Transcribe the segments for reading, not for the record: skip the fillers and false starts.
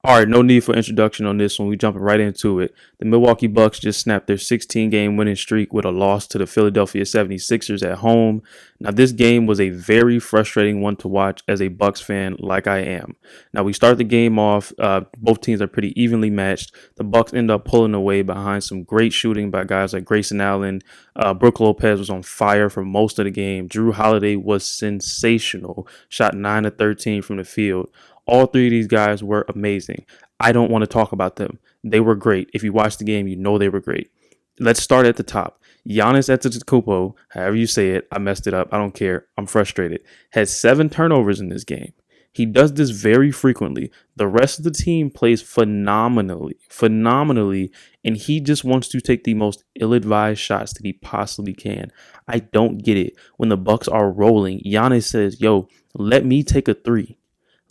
All right, no need for introduction on this one. We jumping right into it. The Milwaukee Bucks just snapped their 16-game winning streak with a loss to the Philadelphia 76ers at home. Now, this game was a very frustrating one to watch as a Bucks fan like I am. Now, we start the game off. Both teams are pretty evenly matched. The Bucks end up pulling away behind some great shooting by guys like Grayson Allen. Brook Lopez was on fire for most of the game. Jrue Holiday was sensational. Shot 9 of 13 from the field. All three of these guys were amazing. I don't want to talk about them. They were great. If you watch the game, you know they were great. Let's start at the top. Giannis Antetokounmpo, however you say it, I messed it up. I don't care. I'm frustrated. Has 7 turnovers in this game. He does this very frequently. The rest of the team plays phenomenally, and he just wants to take the most ill-advised shots that he possibly can. I don't get it. When the Bucks are rolling, Giannis says, "Yo, let me take a 3.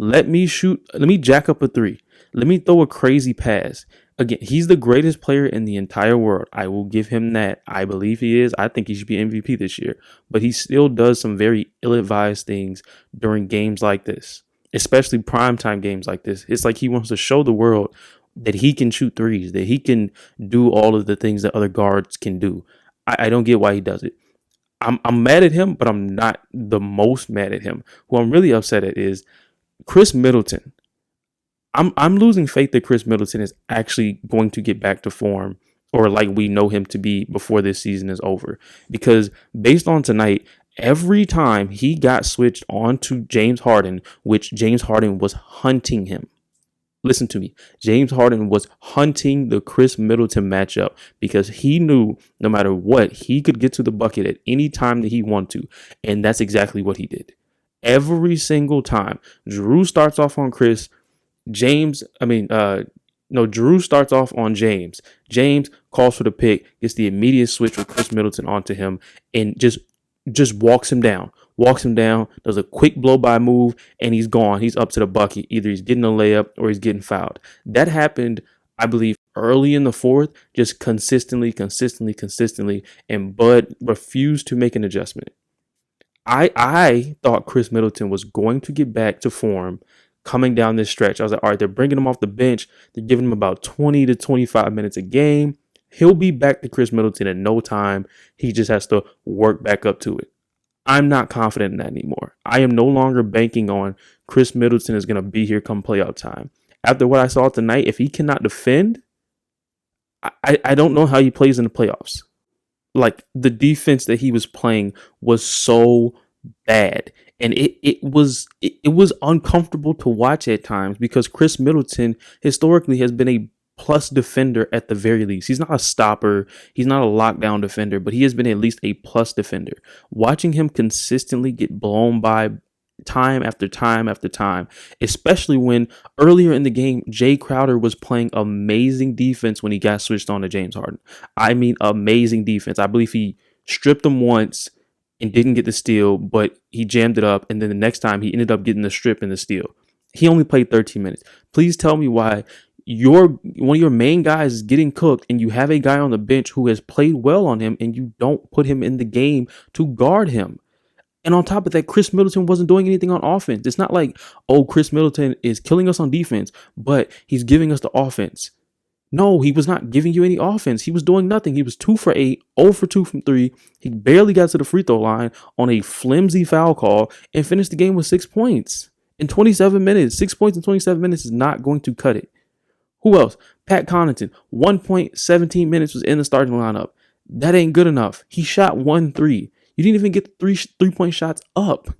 Let me shoot. Let me jack up a 3. Let me throw a crazy pass." Again, he's the greatest player in the entire world. I will give him that. I believe he is. I think he should be MVP this year. But he still does some very ill-advised things during games like this, especially primetime games like this. It's like he wants to show the world that he can shoot threes, that he can do all of the things that other guards can do. I don't get why he does it. I'm mad at him, but I'm not the most mad at him. Who I'm really upset at is Chris Middleton. I'm losing faith that Chris Middleton is actually going to get back to form, or like we know him to be before this season is over. Because based on tonight, every time he got switched on to James Harden, which James Harden was hunting him. Listen to me. James Harden was hunting the Chris Middleton matchup because he knew no matter what, he could get to the bucket at any time that he wanted to. And that's exactly what he did. Every single time. Jrue starts off on Chris. Jrue starts off on James. James calls for the pick, gets the immediate switch with Chris Middleton onto him, and just walks him down. Does a quick blow-by move, and he's gone. He's up to the bucket. Either he's getting a layup or he's getting fouled. That happened, I believe, early in the fourth, just consistently, and Bud refused to make an adjustment. I thought Chris Middleton was going to get back to form coming down this stretch. I was like, all right, they're bringing him off the bench. They're giving him about 20 to 25 minutes a game. He'll be back to Chris Middleton in no time. He just has to work back up to it. I'm not confident in that anymore. I am no longer banking on Chris Middleton is going to be here come playoff time. After what I saw tonight, if he cannot defend, I don't know how he plays in the playoffs. Like, the defense that he was playing was so bad, and it was uncomfortable to watch at times because Chris Middleton historically has been a plus defender at the very least. He's not a stopper, he's not a lockdown defender, but he has been at least a plus defender. Watching him consistently get blown by time after time, especially when earlier in the game, Jay Crowder was playing amazing defense when he got switched on to James Harden. I mean, amazing defense. I believe he stripped him once and didn't get the steal, but he jammed it up. And then the next time he ended up getting the strip and the steal. He only played 13 minutes. Please tell me why one of your main guys is getting cooked and you have a guy on the bench who has played well on him and you don't put him in the game to guard him. And on top of that, Chris Middleton wasn't doing anything on offense. It's not like, oh, Chris Middleton is killing us on defense, but he's giving us the offense. No, he was not giving you any offense. He was doing nothing. He was 2 for 8, 0 for 2 from 3. He barely got to the free throw line on a flimsy foul call and finished the game with 6 points in 27 minutes. 6 points in 27 minutes is not going to cut it. Who else? Pat Connaughton, 1.17 minutes was in the starting lineup. That ain't good enough. He shot 1 3. You didn't even get the three-point shots up.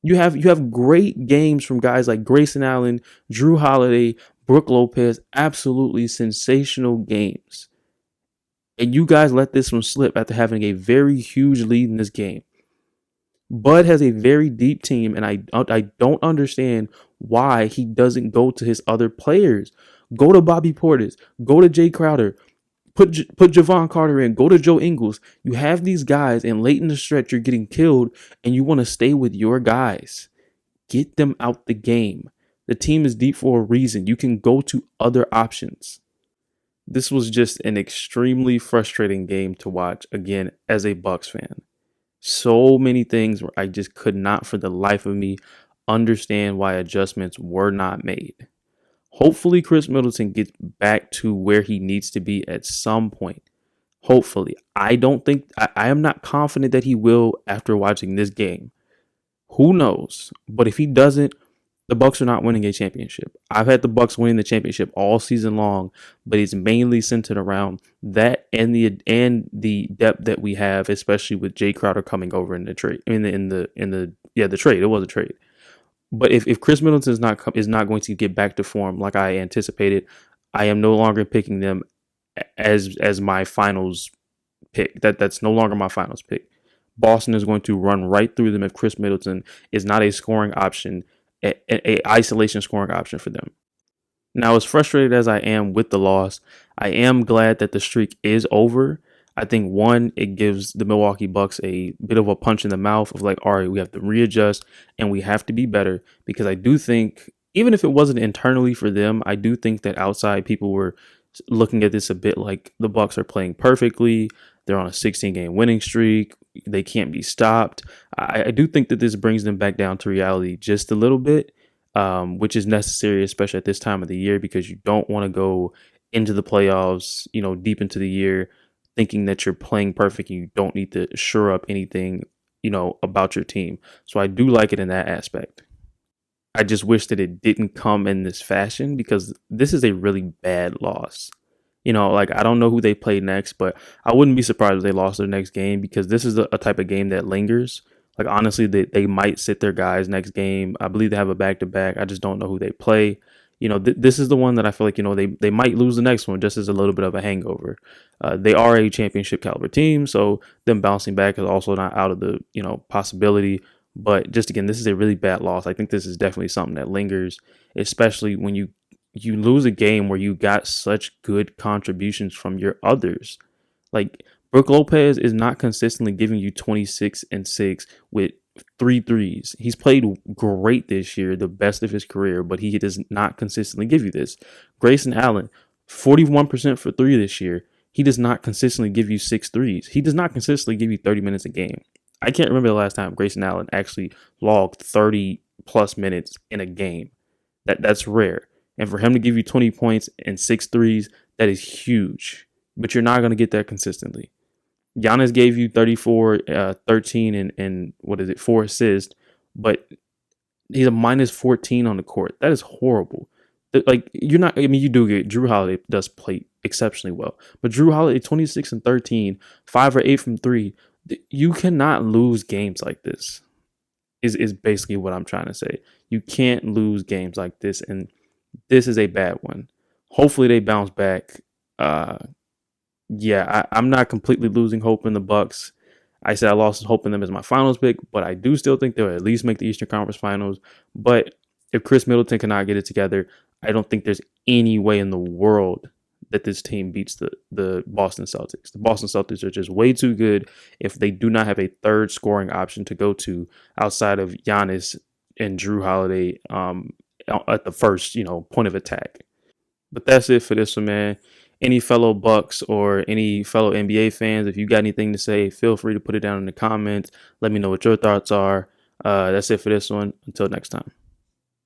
You have great games from guys like Grayson Allen, Jrue Holiday, Brook Lopez, absolutely sensational games. And you guys let this one slip after having a very huge lead in this game. Bud has a very deep team, and I don't understand why he doesn't go to his other players. Go to Bobby Portis. Go to Jay Crowder. Put Javon Carter in. Go to Joe Ingles. You have these guys, and late in the stretch, you're getting killed, and you want to stay with your guys. Get them out the game. The team is deep for a reason. You can go to other options. This was just an extremely frustrating game to watch, again, as a Bucks fan. So many things where I just could not, for the life of me, understand why adjustments were not made. Hopefully, Chris Middleton gets back to where he needs to be at some point. Hopefully, I don't think I am not confident that he will after watching this game. Who knows? But if he doesn't, the Bucks are not winning a championship. I've had the Bucks winning the championship all season long, but it's mainly centered around that and the depth that we have, especially with Jay Crowder coming over in the trade. The trade. It was a trade. But if Chris Middleton is not going to get back to form like I anticipated, I am no longer picking them as my finals pick. That's no longer my finals pick. Boston is going to run right through them if Chris Middleton is not a scoring option, a isolation scoring option for them. Now, as frustrated as I am with the loss, I am glad that the streak is over. I think one, it gives the Milwaukee Bucks a bit of a punch in the mouth of like, all right, we have to readjust and we have to be better, because I do think, even if it wasn't internally for them, I do think that outside people were looking at this a bit like the Bucks are playing perfectly. They're on a 16-game winning streak. They can't be stopped. I do think that this brings them back down to reality just a little bit, which is necessary, especially at this time of the year, because you don't want to go into the playoffs, deep into the year, thinking that you're playing perfect and you don't need to shore up anything, about your team. So I do like it in that aspect. I just wish that it didn't come in this fashion, because this is a really bad loss. Like, I don't know who they play next, but I wouldn't be surprised if they lost their next game, because this is a type of game that lingers. Like, honestly, they might sit their guys next game. I believe they have a back-to-back. I just don't know who they play. This is the one that I feel like, they might lose the next one just as a little bit of a hangover. They are a championship caliber team, so them bouncing back is also not out of the, possibility. But just again, this is a really bad loss. I think this is definitely something that lingers, especially when you lose a game where you got such good contributions from your others. Like, Brook Lopez is not consistently giving you 26 and 6 with 3 threes. He's played great this year, the best of his career, but he does not consistently give you this. Grayson Allen, 41% for 3 this year. He does not consistently give you 6 threes. He does not consistently give you 30 minutes a game. I can't remember the last time Grayson Allen actually logged 30 plus minutes in a game. That's rare. And for him to give you 20 points and 6 threes, that is huge. But you're not going to get that consistently. Giannis gave you 34, 13, and 4 assists, but he's a minus 14 on the court. That is horrible. Like, you're not, I mean, you do get, Jrue Holiday does play exceptionally well, but Jrue Holiday, 26 and 13, 5 or 8 from 3. You cannot lose games like this, is basically what I'm trying to say. You can't lose games like this, and this is a bad one. Hopefully they bounce back. I'm not completely losing hope in the Bucks. I said I lost hope in them as my finals pick, but I do still think they'll at least make the Eastern Conference Finals. But if Chris Middleton cannot get it together, I don't think there's any way in the world that this team beats the Boston Celtics. The Boston Celtics are just way too good if they do not have a third scoring option to go to outside of Giannis and Jrue Holiday at the first, point of attack. But that's it for this one, man. Any fellow Bucks or any fellow NBA fans, if you got anything to say, feel free to put it down in the comments. Let me know what your thoughts are. That's it for this one. Until next time.